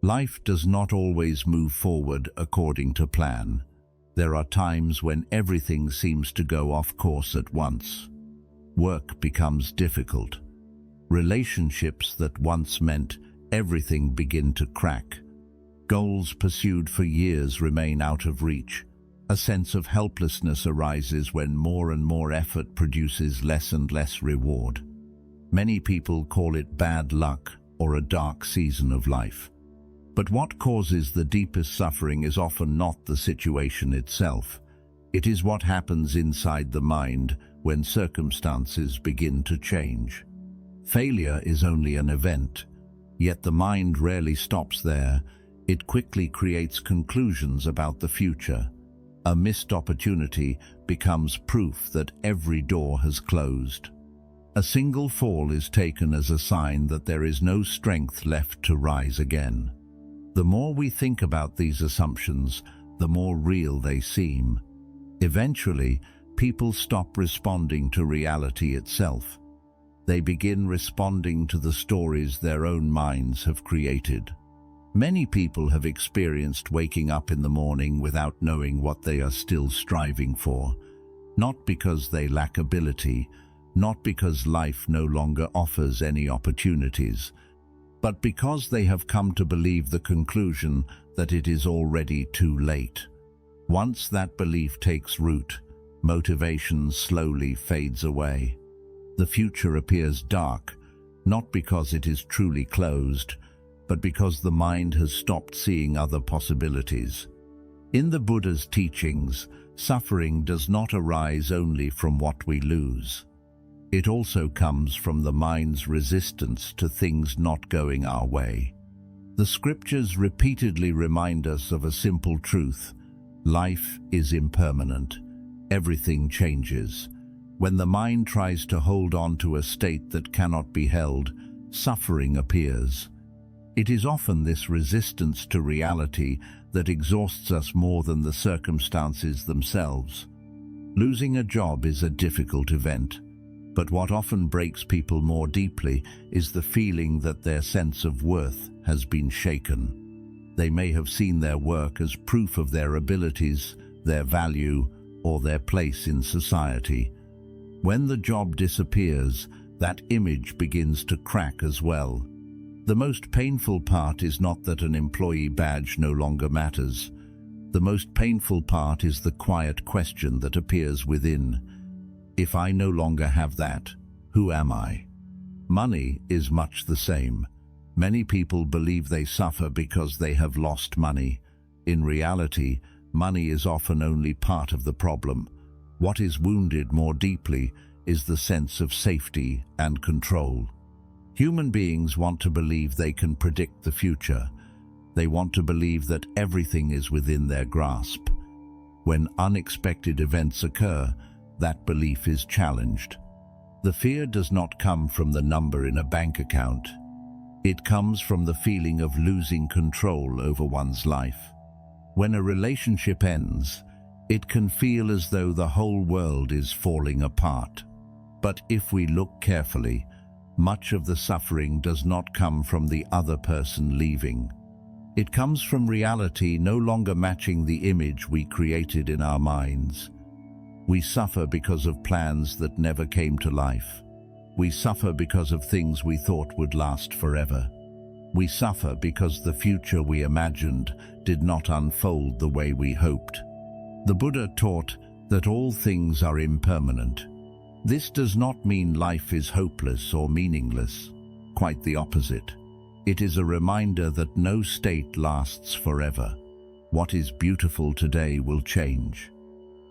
Life does not always move forward according to plan. There are times when everything seems to go off course at once. Work becomes difficult. Relationships that once meant everything begin to crack. Goals pursued for years remain out of reach. A sense of helplessness arises when more and more effort produces less and less reward. Many people call it bad luck or a dark season of life. But what causes the deepest suffering is often not the situation itself. It is what happens inside the mind when circumstances begin to change. Failure is only an event, yet the mind rarely stops there. It quickly creates conclusions about the future. A missed opportunity becomes proof that every door has closed. A single fall is taken as a sign that there is no strength left to rise again. The more we think about these assumptions, the more real they seem. Eventually, people stop responding to reality itself. They begin responding to the stories their own minds have created. Many people have experienced waking up in the morning without knowing what they are still striving for, not because they lack ability, not because life no longer offers any opportunities, but because they have come to believe the conclusion that it is already too late. Once that belief takes root, motivation slowly fades away. The future appears dark, not because it is truly closed, but because the mind has stopped seeing other possibilities. In the Buddha's teachings, suffering does not arise only from what we lose. It also comes from the mind's resistance to things not going our way. The scriptures repeatedly remind us of a simple truth: life is impermanent. Everything changes. When the mind tries to hold on to a state that cannot be held, suffering appears. It is often this resistance to reality that exhausts us more than the circumstances themselves. Losing a job is a difficult event, but what often breaks people more deeply is the feeling that their sense of worth has been shaken. They may have seen their work as proof of their abilities, their value, or their place in society. When the job disappears, that image begins to crack as well. The most painful part is not that an employee badge no longer matters. The most painful part is the quiet question that appears within: if I no longer have that, who am I? Money is much the same. Many people believe they suffer because they have lost money. In reality, money is often only part of the problem. What is wounded more deeply is the sense of safety and control. Human beings want to believe they can predict the future. They want to believe that everything is within their grasp. When unexpected events occur, that belief is challenged. The fear does not come from the number in a bank account. It comes from the feeling of losing control over one's life. When a relationship ends, it can feel as though the whole world is falling apart. But if we look carefully, much of the suffering does not come from the other person leaving. It comes from reality no longer matching the image we created in our minds. We suffer because of plans that never came to life. We suffer because of things we thought would last forever. We suffer because the future we imagined did not unfold the way we hoped. The Buddha taught that all things are impermanent. This does not mean life is hopeless or meaningless. Quite the opposite. It is a reminder that no state lasts forever. What is beautiful today will change.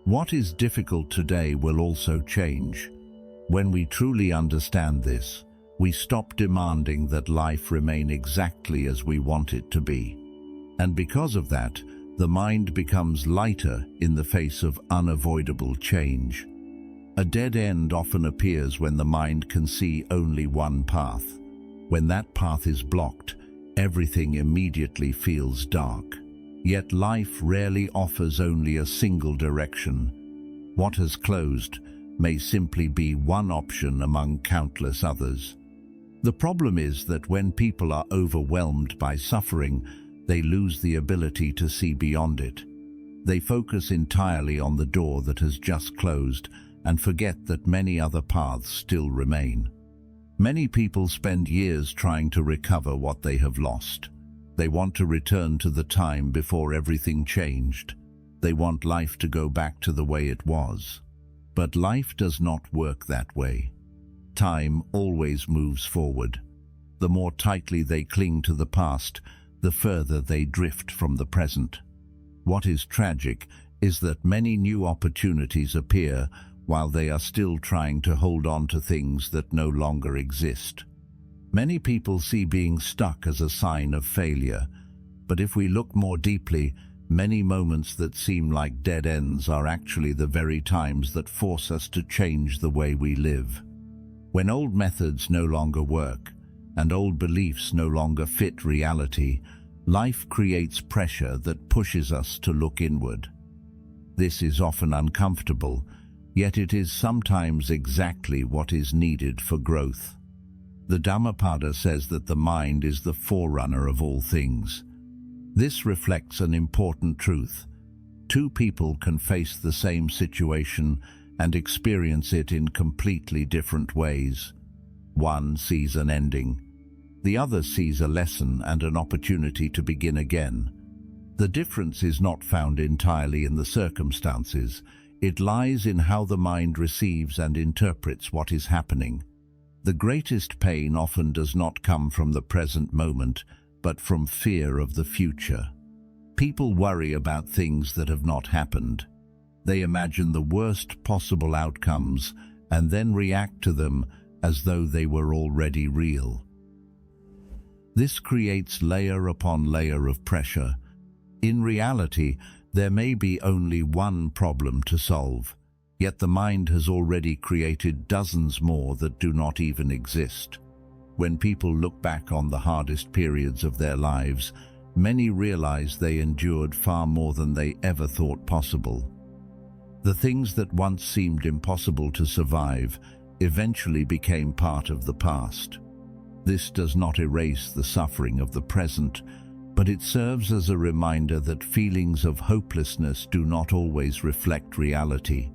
What is difficult today will also change. When we truly understand this, we stop demanding that life remain exactly as we want it to be. And because of that, the mind becomes lighter in the face of unavoidable change. A dead end often appears when the mind can see only one path. When that path is blocked, everything immediately feels dark. Yet life rarely offers only a single direction. What has closed may simply be one option among countless others. The problem is that when people are overwhelmed by suffering, They lose the ability to see beyond it. They focus entirely on the door that has just closed and forget that many other paths still remain. Many people spend years trying to recover what they have lost. They want to return to the time before everything changed. They want life to go back to the way it was. But life does not work that way. Time always moves forward. The more tightly they cling to the past, the further they drift from the present. What is tragic is that many new opportunities appear while they are still trying to hold on to things that no longer exist. Many people see being stuck as a sign of failure, but if we look more deeply, many moments that seem like dead ends are actually the very times that force us to change the way we live. When old methods no longer work, and old beliefs no longer fit reality, life creates pressure that pushes us to look inward. This is often uncomfortable, yet it is sometimes exactly what is needed for growth. The Dhammapada says that the mind is the forerunner of all things. This reflects an important truth. Two people can face the same situation and experience it in completely different ways. One sees an ending. The other sees a lesson and an opportunity to begin again. The difference is not found entirely in the circumstances. It lies in how the mind receives and interprets what is happening. The greatest pain often does not come from the present moment, but from fear of the future. People worry about things that have not happened. They imagine the worst possible outcomes and then react to them as though they were already real. This creates layer upon layer of pressure. In reality, there may be only one problem to solve, yet the mind has already created dozens more that do not even exist. When people look back on the hardest periods of their lives, many realize they endured far more than they ever thought possible. The things that once seemed impossible to survive eventually became part of the past. This does not erase the suffering of the present, but it serves as a reminder that feelings of hopelessness do not always reflect reality.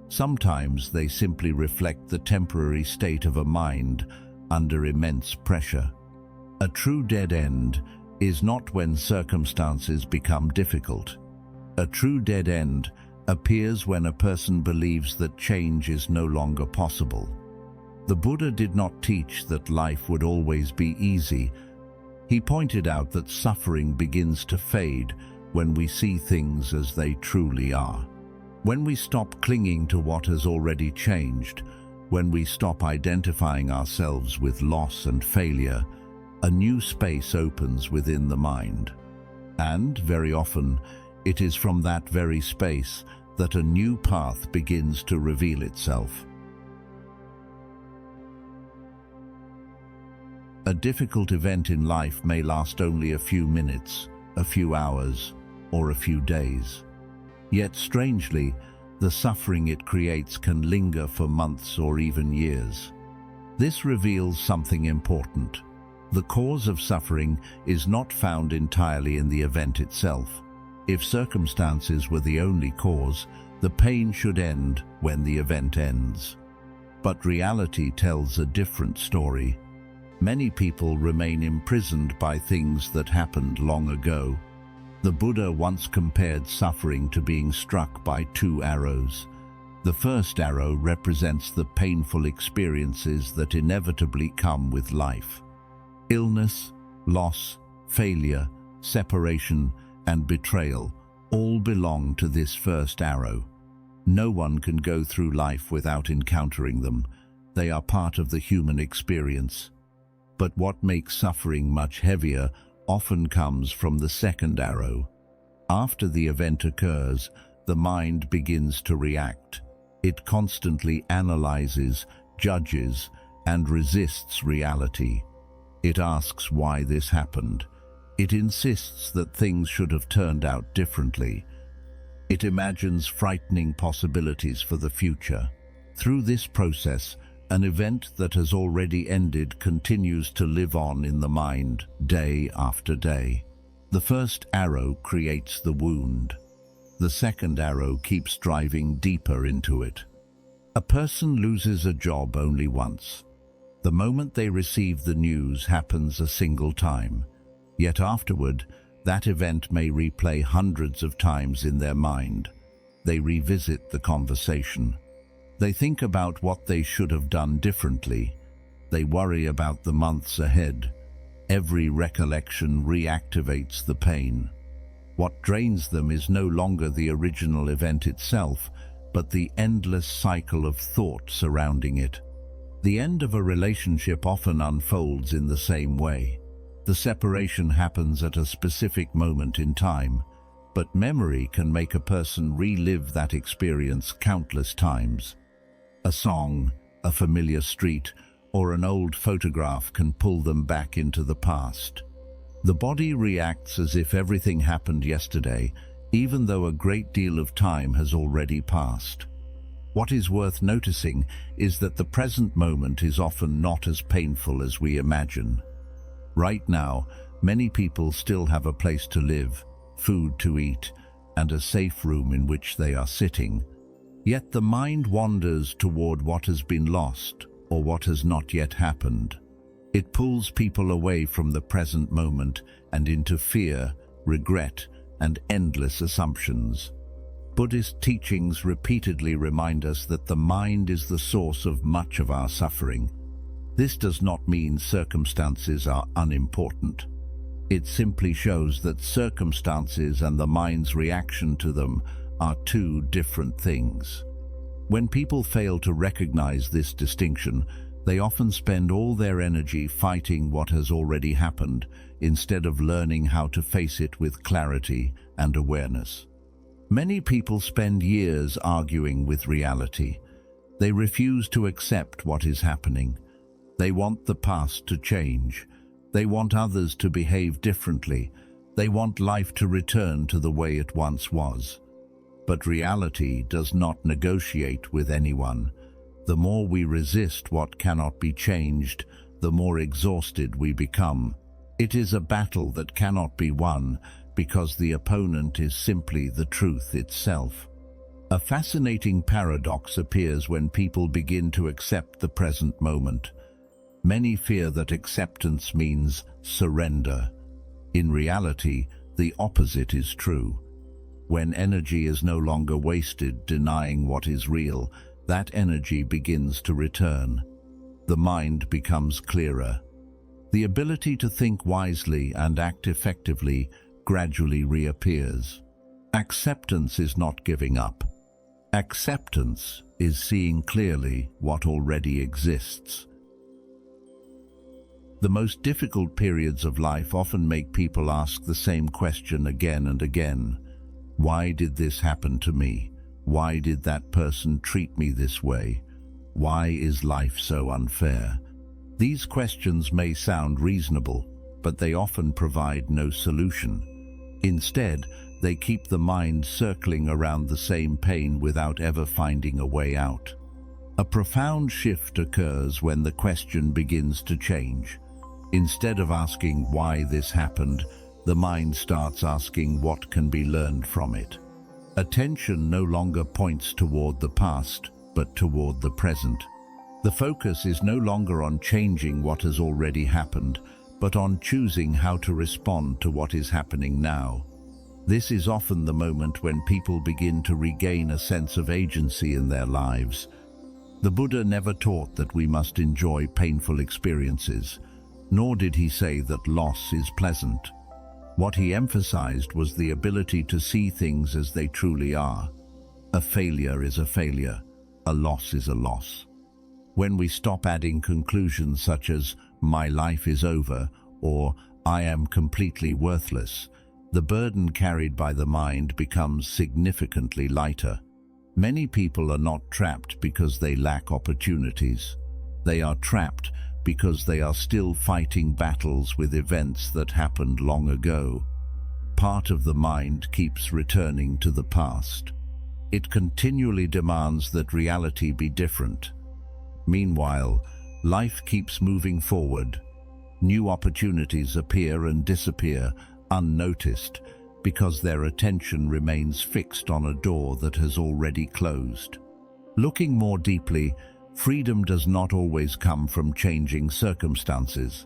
Sometimes they simply reflect the temporary state of a mind under immense pressure. A true dead end is not when circumstances become difficult. A true dead end appears when a person believes that change is no longer possible. The Buddha did not teach that life would always be easy. He pointed out that suffering begins to fade when we see things as they truly are. When we stop clinging to what has already changed, when we stop identifying ourselves with loss and failure, a new space opens within the mind. And, very often, it is from that very space that a new path begins to reveal itself. A difficult event in life may last only a few minutes, a few hours, or a few days. Yet, strangely, the suffering it creates can linger for months or even years. This reveals something important. The cause of suffering is not found entirely in the event itself. If circumstances were the only cause, the pain should end when the event ends. But reality tells a different story. Many people remain imprisoned by things that happened long ago. The Buddha once compared suffering to being struck by two arrows. The first arrow represents the painful experiences that inevitably come with life. Illness, loss, failure, separation, and betrayal all belong to this first arrow. No one can go through life without encountering them. They are part of the human experience. But what makes suffering much heavier often comes from the second arrow. After the event occurs, the mind begins to react. It constantly analyzes, judges, and resists reality. It asks why this happened. It insists that things should have turned out differently. It imagines frightening possibilities for the future. Through this process, an event that has already ended continues to live on in the mind day after day. The first arrow creates the wound. The second arrow keeps driving deeper into it. A person loses a job only once. The moment they receive the news happens a single time. Yet afterward, that event may replay hundreds of times in their mind. They revisit the conversation. They think about what they should have done differently. They worry about the months ahead. Every recollection reactivates the pain. What drains them is no longer the original event itself, but the endless cycle of thought surrounding it. The end of a relationship often unfolds in the same way. The separation happens at a specific moment in time, but memory can make a person relive that experience countless times. A song, a familiar street, or an old photograph can pull them back into the past. The body reacts as if everything happened yesterday, even though a great deal of time has already passed. What is worth noticing is that the present moment is often not as painful as we imagine. Right now, many people still have a place to live, food to eat, and a safe room in which they are sitting. Yet the mind wanders toward what has been lost or what has not yet happened. It pulls people away from the present moment and into fear, regret, and endless assumptions. Buddhist teachings repeatedly remind us that the mind is the source of much of our suffering. This does not mean circumstances are unimportant. It simply shows that circumstances and the mind's reaction to them are two different things. When people fail to recognize this distinction, they often spend all their energy fighting what has already happened, instead of learning how to face it with clarity and awareness. Many people spend years arguing with reality. They refuse to accept what is happening. They want the past to change. They want others to behave differently. They want life to return to the way it once was. But reality does not negotiate with anyone. The more we resist what cannot be changed, the more exhausted we become. It is a battle that cannot be won, because the opponent is simply the truth itself. A fascinating paradox appears when people begin to accept the present moment. Many fear that acceptance means surrender. In reality, the opposite is true. When energy is no longer wasted denying what is real, that energy begins to return. The mind becomes clearer. The ability to think wisely and act effectively gradually reappears. Acceptance is not giving up. Acceptance is seeing clearly what already exists. The most difficult periods of life often make people ask the same question again and again. Why did this happen to me? Why did that person treat me this way? Why is life so unfair? These questions may sound reasonable, but they often provide no solution. Instead, they keep the mind circling around the same pain without ever finding a way out. A profound shift occurs when the question begins to change. Instead of asking why this happened, the mind starts asking what can be learned from it. Attention no longer points toward the past, but toward the present. The focus is no longer on changing what has already happened, but on choosing how to respond to what is happening now. This is often the moment when people begin to regain a sense of agency in their lives. The Buddha never taught that we must enjoy painful experiences, nor did he say that loss is pleasant. What he emphasized was the ability to see things as they truly are. A failure is a failure. A loss is a loss. When we stop adding conclusions such as, "My life is over," or "I am completely worthless," the burden carried by the mind becomes significantly lighter. Many people are not trapped because they lack opportunities. They are trapped because they are still fighting battles with events that happened long ago. Part of the mind keeps returning to the past. It continually demands that reality be different. Meanwhile, life keeps moving forward. New opportunities appear and disappear, unnoticed, because their attention remains fixed on a door that has already closed. Looking more deeply, freedom does not always come from changing circumstances.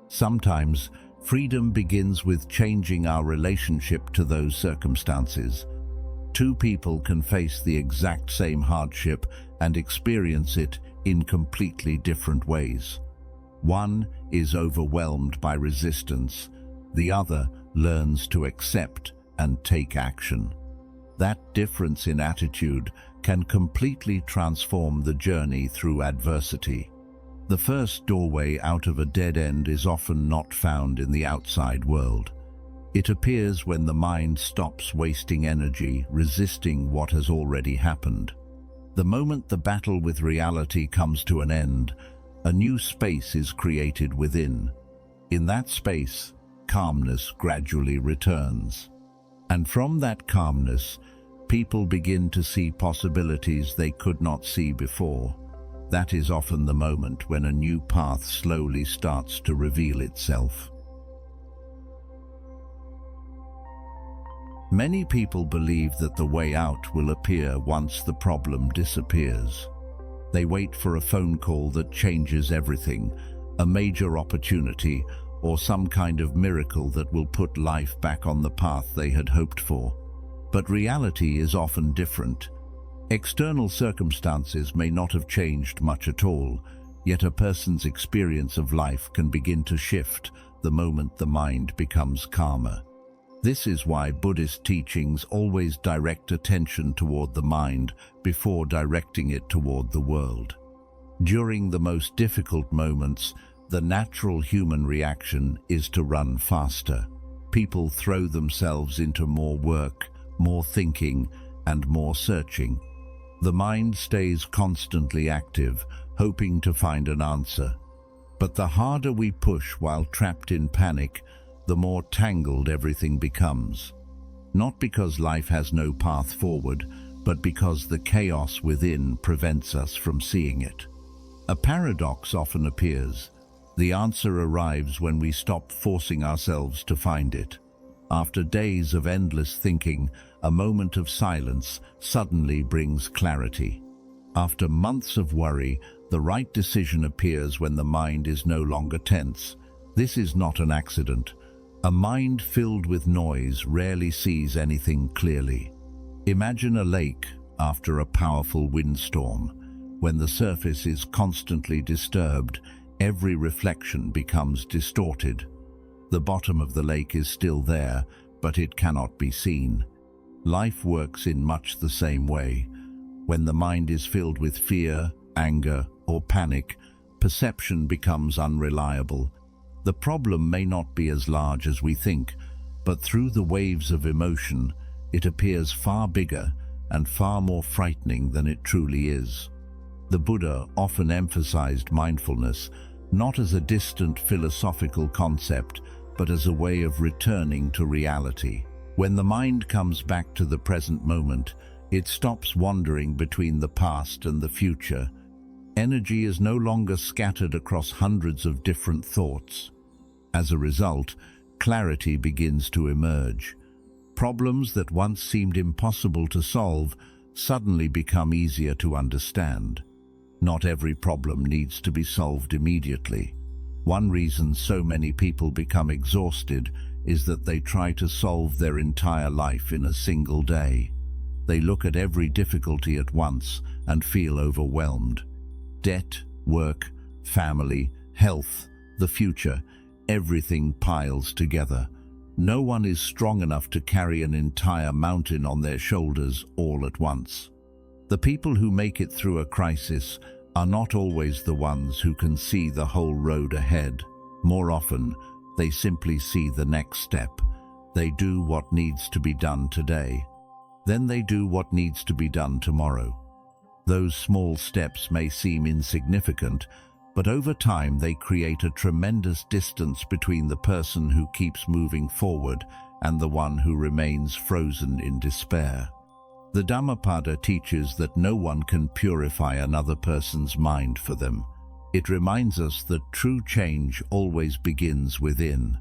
Sometimes, freedom begins with changing our relationship to those circumstances. Two people can face the exact same hardship and experience it in completely different ways. One is overwhelmed by resistance, the other learns to accept and take action. That difference in attitude can completely transform the journey through adversity. The first doorway out of a dead end is often not found in the outside world. It appears when the mind stops wasting energy resisting what has already happened. The moment the battle with reality comes to an end, a new space is created within. In that space, calmness gradually returns. And from that calmness, people begin to see possibilities they could not see before. That is often the moment when a new path slowly starts to reveal itself. Many people believe that the way out will appear once the problem disappears. They wait for a phone call that changes everything, a major opportunity, or some kind of miracle that will put life back on the path they had hoped for. But reality is often different. External circumstances may not have changed much at all, yet a person's experience of life can begin to shift the moment the mind becomes calmer. This is why Buddhist teachings always direct attention toward the mind before directing it toward the world. During the most difficult moments, the natural human reaction is to run faster. People throw themselves into more work, more thinking, and more searching. The mind stays constantly active, hoping to find an answer. But the harder we push while trapped in panic, the more tangled everything becomes. Not because life has no path forward, but because the chaos within prevents us from seeing it. A paradox often appears. The answer arrives when we stop forcing ourselves to find it. After days of endless thinking, a moment of silence suddenly brings clarity. After months of worry, the right decision appears when the mind is no longer tense. This is not an accident. A mind filled with noise rarely sees anything clearly. Imagine a lake after a powerful windstorm. When the surface is constantly disturbed, every reflection becomes distorted. The bottom of the lake is still there, but it cannot be seen. Life works in much the same way. When the mind is filled with fear, anger, or panic, perception becomes unreliable. The problem may not be as large as we think, but through the waves of emotion, it appears far bigger and far more frightening than it truly is. The Buddha often emphasized mindfulness, not as a distant philosophical concept, but as a way of returning to reality. When the mind comes back to the present moment, it stops wandering between the past and the future. Energy is no longer scattered across hundreds of different thoughts. As a result, clarity begins to emerge. Problems that once seemed impossible to solve suddenly become easier to understand. Not every problem needs to be solved immediately. One reason so many people become exhausted is that they try to solve their entire life in a single day. They look at every difficulty at once and feel overwhelmed. Debt, work, family, health, the future, everything piles together. No one is strong enough to carry an entire mountain on their shoulders all at once. The people who make it through a crisis are not always the ones who can see the whole road ahead. More often, they simply see the next step. They do what needs to be done today. Then they do what needs to be done tomorrow. Those small steps may seem insignificant, but over time they create a tremendous distance between the person who keeps moving forward and the one who remains frozen in despair. The Dhammapada teaches that no one can purify another person's mind for them. It reminds us that true change always begins within.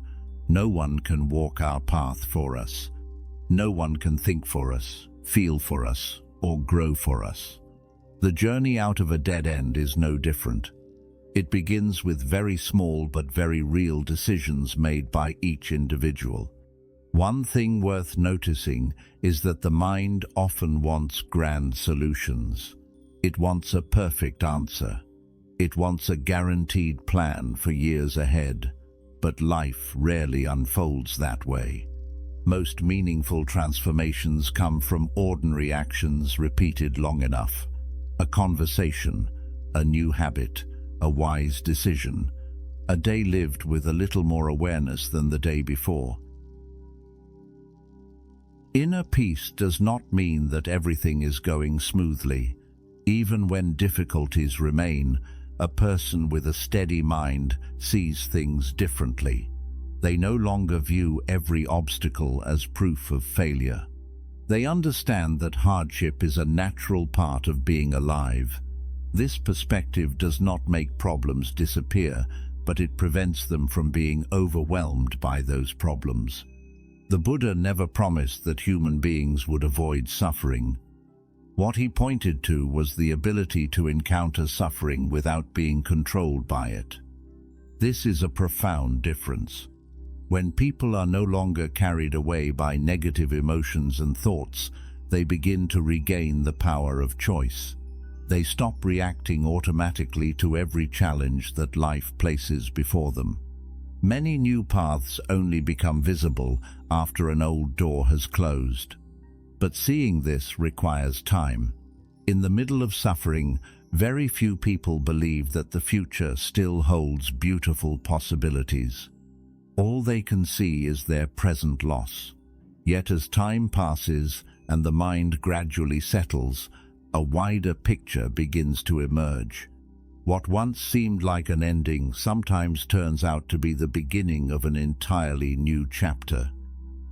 No one can walk our path for us. No one can think for us, feel for us, or grow for us. The journey out of a dead end is no different. It begins with very small but very real decisions made by each individual. One thing worth noticing is that the mind often wants grand solutions. It wants a perfect answer. It wants a guaranteed plan for years ahead. But life rarely unfolds that way. Most meaningful transformations come from ordinary actions repeated long enough. A conversation, a new habit, a wise decision, a day lived with a little more awareness than the day before. Inner peace does not mean that everything is going smoothly. Even when difficulties remain, a person with a steady mind sees things differently. They no longer view every obstacle as proof of failure. They understand that hardship is a natural part of being alive. This perspective does not make problems disappear, but it prevents them from being overwhelmed by those problems. The Buddha never promised that human beings would avoid suffering. What he pointed to was the ability to encounter suffering without being controlled by it. This is a profound difference. When people are no longer carried away by negative emotions and thoughts, they begin to regain the power of choice. They stop reacting automatically to every challenge that life places before them. Many new paths only become visible after an old door has closed. But seeing this requires time. In the middle of suffering, very few people believe that the future still holds beautiful possibilities. All they can see is their present loss. Yet as time passes and the mind gradually settles, a wider picture begins to emerge. What once seemed like an ending sometimes turns out to be the beginning of an entirely new chapter.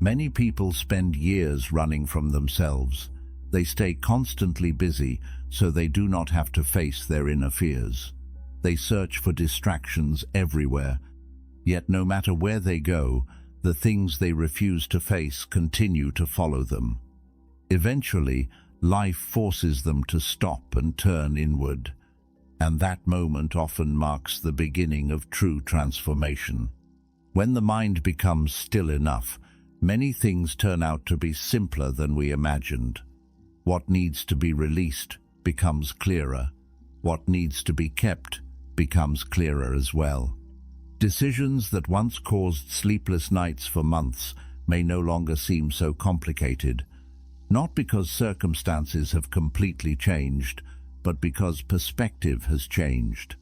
Many people spend years running from themselves. They stay constantly busy so they do not have to face their inner fears. They search for distractions everywhere, yet no matter where they go, the things they refuse to face continue to follow them. Eventually, life forces them to stop and turn inward, and that moment often marks the beginning of true transformation. When the mind becomes still enough, many things turn out to be simpler than we imagined. What needs to be released becomes clearer. What needs to be kept becomes clearer as well. Decisions that once caused sleepless nights for months may no longer seem so complicated, not because circumstances have completely changed, but because perspective has changed.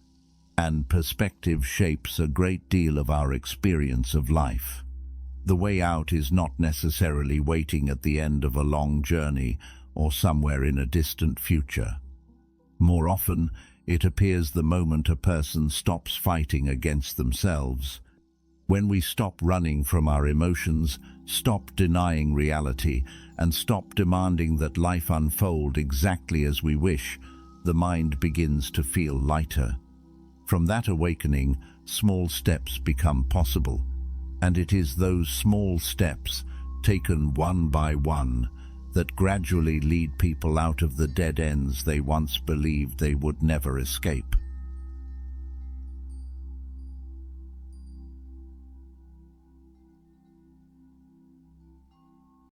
And perspective shapes a great deal of our experience of life. The way out is not necessarily waiting at the end of a long journey or somewhere in a distant future. More often, it appears the moment a person stops fighting against themselves. When we stop running from our emotions, stop denying reality, and stop demanding that life unfold exactly as we wish, the mind begins to feel lighter. From that awakening, small steps become possible. And it is those small steps, taken one by one, that gradually lead people out of the dead ends they once believed they would never escape.